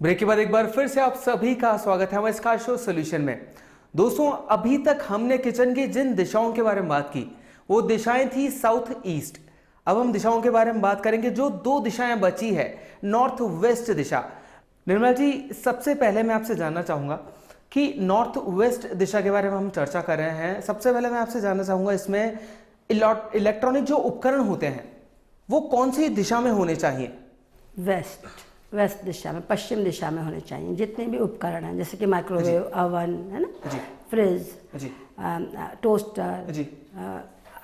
Break के बाद एक बार फिर से आप सभी का स्वागत है हमारे स्कार शो सॉल्यूशन में। दोस्तों, अभी तक हमने किचन की जिन दिशाओं के बारे में बात की वो दिशाएं थी साउथ ईस्ट। अब हम दिशाओं के बारे में बात करेंगे जो दो दिशाएं बची है, नॉर्थ वेस्ट दिशा। निर्मला जी, सबसे पहले मैं आपसे जानना चाहूंगा कि नॉर्थ वेस्ट दिशा के बारे में हम चर्चा कर रहे हैं। सबसे पहले मैं आपसे जानना चाहूंगा इसमें इलेक्ट्रॉनिक जो उपकरण होते हैं वो कौन सी दिशा में होने चाहिए? वेस्ट दिशा में, पश्चिम दिशा में होने चाहिए जितने भी उपकरण हैं, जैसे कि माइक्रोवेव, ओवन है ना, फ्रिज, टोस्टर,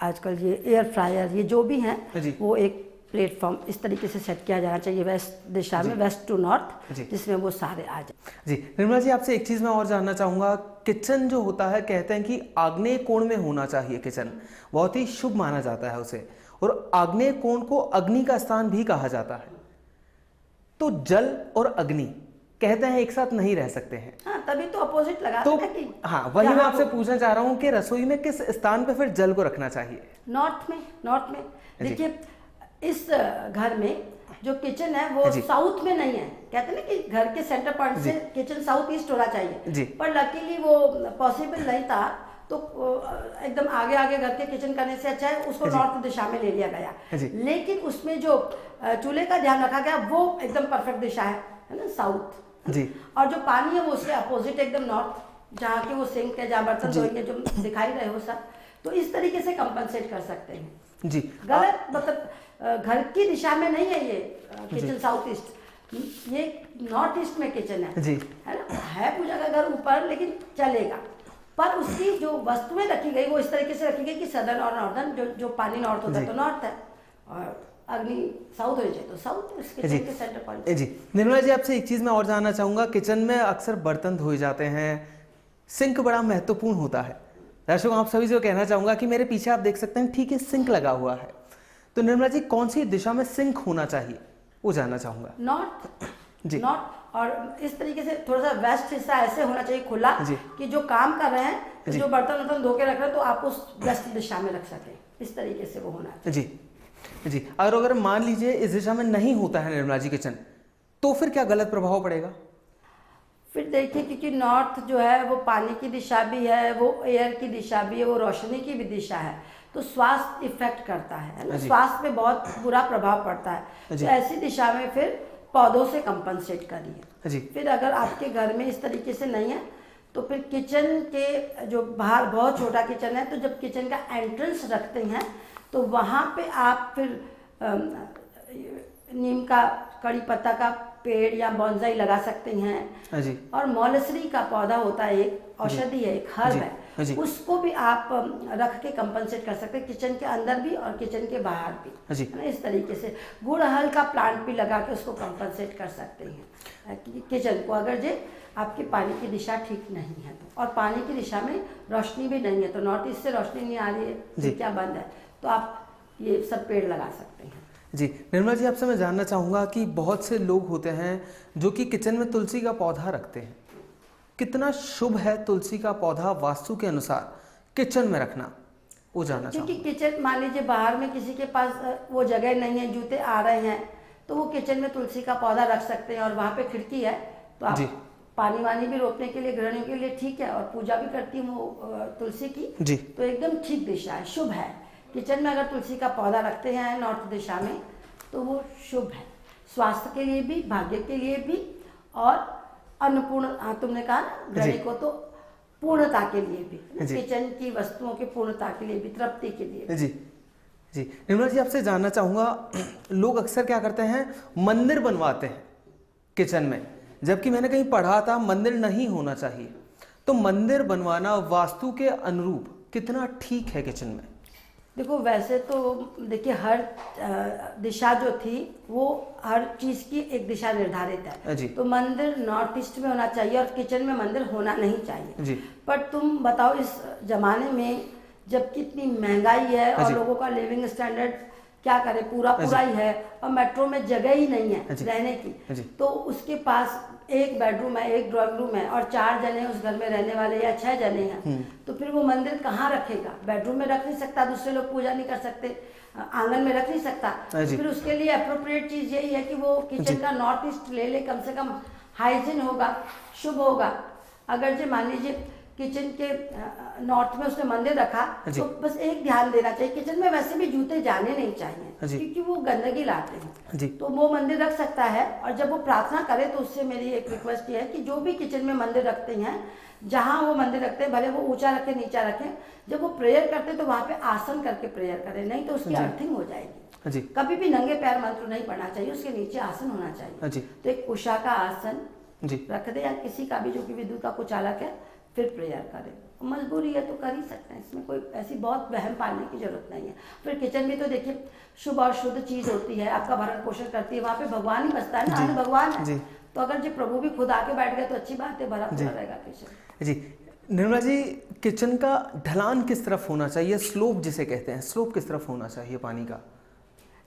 आजकल ये एयर फ्रायर, ये जो भी हैं वो एक प्लेटफॉर्म इस तरीके से सेट किया जाना चाहिए वेस्ट दिशा में, वेस्ट टू नॉर्थ, जिसमें वो सारे आ जाए। जी निर्मला जी, आपसे एक चीज मैं और जानना चाहूंगा। किचन जो होता है, कहते हैं कि आग्नेय कोण में होना चाहिए किचन, बहुत ही शुभ माना जाता है उसे, और आग्नेय कोण को अग्नि का स्थान भी कहा जाता है। तो जल और अग्नि कहते हैं एक साथ नहीं रह सकते हैं। हाँ, तभी तो अपोजिट लगा तो है कि हाँ, वही मैं आपसे पूछना चाह रहा हूँ कि रसोई में किस स्थान पे फिर जल को रखना चाहिए? नॉर्थ में देखिए, इस घर में जो किचन है वो साउथ में नहीं है। कहते हैं ना कि घर के सेंटर पॉइंट से किचन साउथ ईस्ट होना चाहिए, पर लकीली वो पॉसिबल नहीं था, तो एकदम आगे आगे घर के किचन करने से अच्छा है उसको नॉर्थ दिशा में ले लिया गया। लेकिन उसमें जो चूल्हे का ध्यान रखा गया वो एकदम परफेक्ट दिशा है ना, साउथ जी। और जो पानी है वो उसके अपोजिट एकदम नॉर्थ, जहाँ के वो सिंक है, जहाँ बर्तन धोएंगे, जो दिखाई रहे हो सब, तो इस तरीके से कंपनसेट कर सकते हैं जी। गलत मतलब घर की दिशा में नहीं है ये किचन साउथ ईस्ट, ये नॉर्थ ईस्ट में किचन है जी, है ना। है पूजा का घर ऊपर, लेकिन चलेगा, पर उसकी जो वस्तुएं रखी गई वो इस तरीके से रखी गई कि सदर्न और नॉर्दर्न, जो पानी नॉर्थ होता है तो नॉर्थ है, और अग्नि साउथ हो जाए तो साउथ, इस किचन के सेंटर पॉइंट जी। निर्मला जी, आपसे एक चीज मैं और जानना चाहूंगा। किचन में अक्सर बर्तन धोए जाते हैं, सिंक बड़ा महत्वपूर्ण होता है। दर्शकों, आप सभी से कहना चाहूंगा कि मेरे पीछे आप देख सकते हैं, ठीक है, सिंक लगा हुआ है। तो निर्मला जी, कौन सी दिशा में सिंक होना चाहिए वो जानना चाहूंगा। नॉर्थ जी, नॉर्थ, और इस तरीके से थोड़ा सा वेस्ट हिस्सा ऐसे होना चाहिए खुला कि जो काम कर रहे हैं, जो बर्तन धो के रख रहे हैं, तो आप उस वेस्ट दिशा में रख सके, इस तरीके से वो होना जी जी। अगर मान लीजिए इस दिशा में नहीं होता है निर्मला जी किचन, तो फिर क्या गलत प्रभाव पड़ेगा? फिर देखिए, क्योंकि नॉर्थ जो है वो पानी की दिशा भी है, वो एयर की दिशा भी है, वो रोशनी की भी दिशा है, तो स्वास्थ्य इफेक्ट करता है ना, स्वास्थ्य पे बहुत बुरा प्रभाव पड़ता है। तो ऐसी दिशा में फिर पौधों से कंपनसेट करिए। फिर अगर आपके घर में इस तरीके से नहीं है, तो फिर किचन के जो बाहर बहुत छोटा किचन है, तो जब किचन का एंट्रेंस रखते हैं तो वहाँ पे आप फिर नीम का, कड़ी पत्ता का पेड़ या बॉन्साई लगा सकते हैं जी। और मॉलसरी का पौधा होता है, एक औषधि है, एक हर्ब है, उसको भी आप रख के कंपनसेट कर सकते हैं, किचन के अंदर भी और किचन के बाहर भी जी। इस तरीके से गुड़हल का प्लांट भी लगा के उसको कंपनसेट कर सकते हैं किचन को, अगर जे आपके पानी की दिशा ठीक नहीं है तो, और पानी की दिशा में रोशनी भी नहीं है, तो नॉर्थ ईस्ट से रोशनी नहीं आ रही है, क्या बंद है, तो आप ये सब पेड़ लगा सकते हैं जी। निर्मला जी, आपसे मैं जानना चाहूँगा कि बहुत से लोग होते हैं जो कि किचन में तुलसी का पौधा रखते हैं। कितना शुभ है तुलसी का पौधा वास्तु के अनुसार किचन में रखना, वो जानना चाहूँगा। क्योंकि किचन, मान लीजिए बाहर में किसी के पास वो जगह नहीं है, जूते आ रहे हैं, तो वो किचन में तुलसी का पौधा रख सकते हैं, और वहाँ पे खिड़की है, तो आप पानी वानी भी रोकने के लिए, गृहिणियों के लिए ठीक है, और पूजा भी करती हूँ वो तुलसी की जी, तो एकदम ठीक दिशा है, शुभ है। किचन में अगर तुलसी का पौधा रखते हैं नॉर्थ दिशा में, तो वो शुभ है, स्वास्थ्य के लिए भी, भाग्य के लिए भी, और अन्नपूर्ण, तुमने कहा गृहिणी को तो पूर्णता के लिए भी, किचन की वस्तुओं की पूर्णता के लिए भी, तृप्ति के लिए जी जी। निर्मला जी, आपसे जानना चाहूँगा, लोग अक्सर क्या करते हैं, मंदिर बनवाते हैं किचन में, जबकि मैंने कहीं पढ़ा था मंदिर नहीं होना चाहिए। तो मंदिर बनवाना वास्तु के अनुरूप कितना ठीक है किचन में? देखो, वैसे तो देखिए, हर दिशा जो थी वो हर चीज़ की एक दिशा निर्धारित है जी। तो मंदिर नॉर्थ ईस्ट में होना चाहिए और किचन में मंदिर होना नहीं चाहिए जी। पर तुम बताओ, इस जमाने में जब कितनी महंगाई है और लोगों का लिविंग स्टैंडर्ड क्या करे, पूरा ही है, और मेट्रो में जगह ही नहीं है रहने की, तो उसके पास एक बेडरूम है, एक ड्राइंग रूम है, और 4 जने उस घर में रहने वाले, या 6 जने हैं, तो फिर वो मंदिर कहाँ रखेगा? बेडरूम में रख नहीं सकता, दूसरे लोग पूजा नहीं कर सकते, आंगन में रख नहीं सकता, फिर उसके लिए अप्रोप्रिएट चीज यही है कि वो किचन का नॉर्थ ईस्ट ले ले, कम से कम हाइजीन होगा, शुभ होगा। अगर जो मान लीजिए किचन के नॉर्थ में उसने मंदिर रखा, तो बस एक ध्यान देना चाहिए, किचन में वैसे भी जूते जाने नहीं चाहिए क्योंकि वो गंदगी लाते हैं। तो वो मंदिर रख सकता है, और जब वो प्रार्थना करे तो उससे मेरी एक रिक्वेस्ट ये है कि जो भी किचन में मंदिर रखते हैं, जहाँ वो मंदिर रखते हैं, भले वो ऊंचा रखें नीचा रखें, जब वो प्रेयर करते हैं तो वहाँ पे आसन करके प्रेयर करें, नहीं तो उसकी अर्थिंग हो जाएगी। कभी भी नंगे पैर मंत्र नहीं पढ़ना चाहिए, उसके नीचे आसन होना चाहिए। तो एक उषा का आसन रख दे, या किसी का भी जो कि विद्युत का कुचालक है, फिर प्रेयर करें। मजबूरी है तो कर ही सकते हैं, इसमें कोई ऐसी बहुत वहम पालने की जरूरत नहीं है। फिर किचन भी तो देखिए शुभ और शुद्ध चीज होती है, आपका भरण पोषण करती है, वहाँ पे भगवान ही बसता है ना, अन्न भगवान है। तो अगर जो प्रभु भी खुद आके बैठ गए तो अच्छी बात है, भरा पूरा रहेगा किचन। जी निर्मला जी, किचन का ढलान किस तरफ होना चाहिए, स्लोप जिसे कहते हैं, स्लोप किस तरफ होना चाहिए पानी का?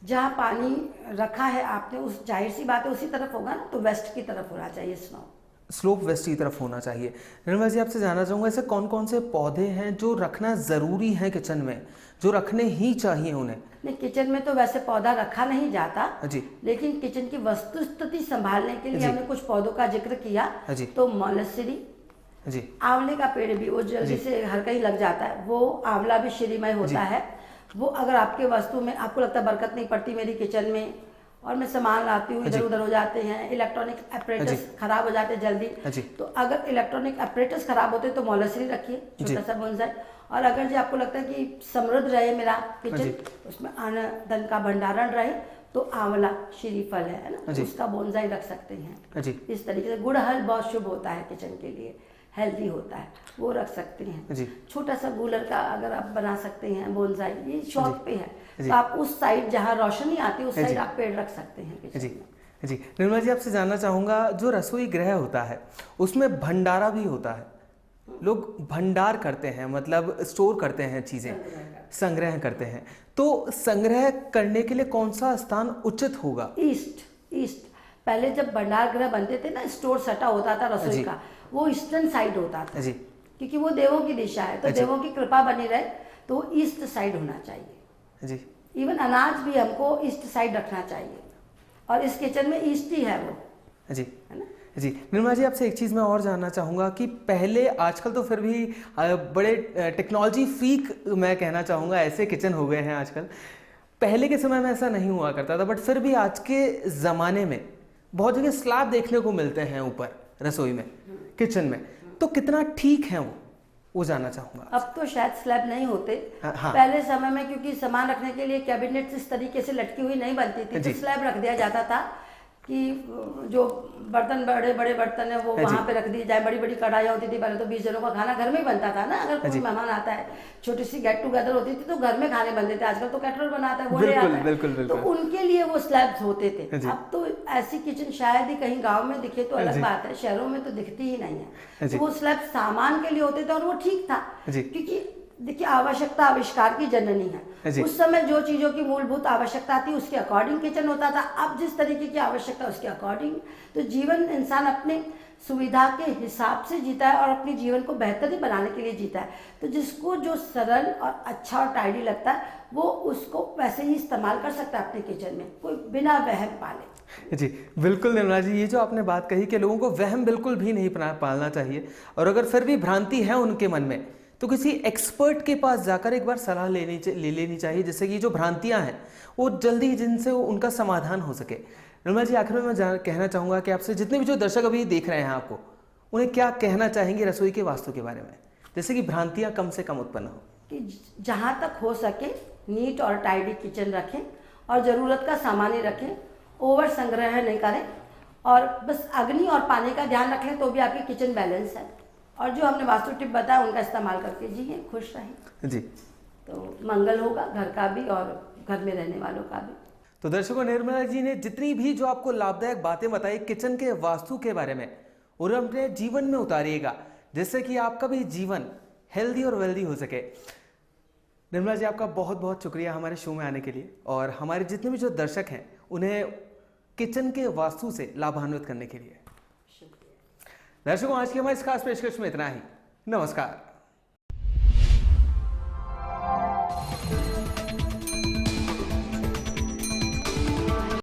जहाँ पानी रखा है आपने, उस जाहिर सी बात है उसी तरफ होगा ना, तो वेस्ट की तरफ होना चाहिए स्लोप वेस्ट की तरफ होना चाहिए। निर्मला जी, आपसे जानना चाहूँगा ऐसे कौन कौन से पौधे हैं जो रखना ज़रूरी है किचन में, जो रखने ही चाहिए उन्हें? नहीं, किचन में तो वैसे पौधा रखा नहीं जाता जी, लेकिन किचन की वस्तु स्थिति संभालने के लिए हमने कुछ पौधों का जिक्र किया। तो मौलश्री जी, आंवले का पेड़ भी, वो जल्दी से हर कहीं लग जाता है, वो आंवला भी श्रीमय होता है। वो अगर आपके वस्तु में आपको लगता है बरकत नहीं पड़ती मेरी किचन में, और मैं सामान लाती हूँ इधर उधर हो जाते हैं, इलेक्ट्रॉनिक अपरेटस खराब हो जाते हैं जल्दी, तो अगर इलेक्ट्रॉनिक अपरेटस खराब होते हैं तो मौलश्री रखिए, छोटा सा बोनसाई। और अगर जो आपको लगता है कि समृद्ध रहे मेरा किचन, उसमें अन्न धन का भंडारण रहे, तो आंवला श्रीफल है ना, उसका बोनसाई रख सकते हैं। इस तरीके से गुड़हल बहुत शुभ होता है किचन के लिए, हेल्दी होता है, वो रख सकते हैं। छोटा सा गूलर का अगर आप बना सकते हैं बोनसाई, ये शौक पे है, तो आप उस साइड जहाँ रोशनी आती है उस साइड आप पेड़ रख सकते हैं। जी निर्मला जी, आपसे जानना चाहूँगा, जो रसोई गृह होता है उसमें भंडारा भी होता है, लोग भंडार करते हैं, मतलब स्टोर करते हैं चीज़ें, संग्रह करते हैं, तो संग्रह करने के लिए कौन सा स्थान उचित होगा? ईस्ट पहले जब भंडार गृह बनते थे ना, स्टोर सटा होता था रसोई का, वो ईस्टर्न साइड होता था क्योंकि वो देवों की दिशा है, तो देवों की कृपा बनी रहे तो वो ईस्ट साइड होना चाहिए। इवन अनाज भी हमको ईस्ट साइड रखना चाहिए, और इस किचन में ईस्ट ही है वो, है ना। जी निर्मला जी, आपसे एक चीज़ मैं और जानना चाहूँगा कि पहले, आजकल तो फिर भी बड़े टेक्नोलॉजी फ्रीक मैं कहना चाहूँगा, ऐसे किचन हो गए हैं आजकल, पहले के समय में ऐसा नहीं हुआ करता था, बट फिर भी आज के ज़माने में बहुत जगह स्लैब देखने को मिलते हैं ऊपर रसोई में, किचन में, तो कितना ठीक है वो जानना चाहूँगा। अब तो शायद स्लैब नहीं होते। पहले समय में क्योंकि सामान रखने के लिए कैबिनेट इस तरीके से लटकी हुई नहीं बनती थी, तो स्लैब रख दिया जाता था कि जो बर्तन, बड़े बड़े बर्तन है वो वहाँ पे रख दिए जाए। बड़ी बड़ी कढ़ाइयाँ होती थी, पहले तो 20 जनों का खाना घर में ही बनता था ना, अगर कोई मेहमान आता है, छोटी सी गेट टुगेदर होती थी तो घर में खाने बनते थे। आजकल तो कैटरर बनाता है, वो ले आता है, तो उनके लिए वो स्लैब्स होते थे। अब तो ऐसी किचन शायद ही कहीं गाँव में दिखे तो अलग बात है, शहरों में तो दिखती ही नहीं है। तो वो स्लैब सामान के लिए होते थे और वो ठीक था, क्योंकि देखिए आवश्यकता आविष्कार की जननी है। उस समय जो चीजों की मूलभूत आवश्यकता थी उसके अकॉर्डिंग किचन होता था, अब जिस तरीके की आवश्यकता उसके अकॉर्डिंग। तो जीवन इंसान अपने सुविधा के हिसाब से जीता है और अपने जीवन को बेहतर बनाने के लिए जीता है। तो जिसको जो सरल और अच्छा और टाइडी लगता है वो उसको वैसे ही इस्तेमाल कर सकता है अपने किचन में, कोई बिना वहम पाले। जी बिल्कुल निर्मला जी, ये जो आपने बात कही कि लोगों को वहम बिल्कुल भी नहीं पालना चाहिए, और अगर फिर भी भ्रांति है उनके मन में तो किसी एक्सपर्ट के पास जाकर एक बार सलाह ले लेनी चाहिए, जिससे कि जो भ्रांतियां हैं वो जल्दी जिनसे उनका समाधान हो सके। निर्मला जी, आखिर में मैं कहना चाहूँगा कि आपसे, जितने भी जो दर्शक अभी देख रहे हैं आपको, उन्हें क्या कहना चाहेंगे रसोई के वास्तु के बारे में, जैसे कि भ्रांतियाँ कम से कम उत्पन्न हो? कि जहाँ तक हो सके नीट और टाइडी किचन रखें और ज़रूरत का सामान ही रखें, ओवर संग्रह नहीं करें, और बस अग्नि और पानी का ध्यान रख लें तो भी आपकी किचन बैलेंस है। और जो हमने वास्तु टिप बताया उनका इस्तेमाल करके जिए, खुश रहें जी, तो मंगल होगा घर का भी और घर में रहने वालों का भी। तो दर्शकों, निर्मला जी ने जितनी भी जो आपको लाभदायक बातें बताई किचन के वास्तु के बारे में, और अपने जीवन में उतारिएगा, जिससे कि आपका भी जीवन हेल्दी और वेल्दी हो सके। निर्मला जी, आपका बहुत बहुत शुक्रिया हमारे शो में आने के लिए, और हमारे जितने भी जो दर्शक हैं उन्हें किचन के वास्तु से लाभान्वित करने के लिए। दर्शकों, आज की हमारी इस खास पेशकश में इतना ही। नमस्कार।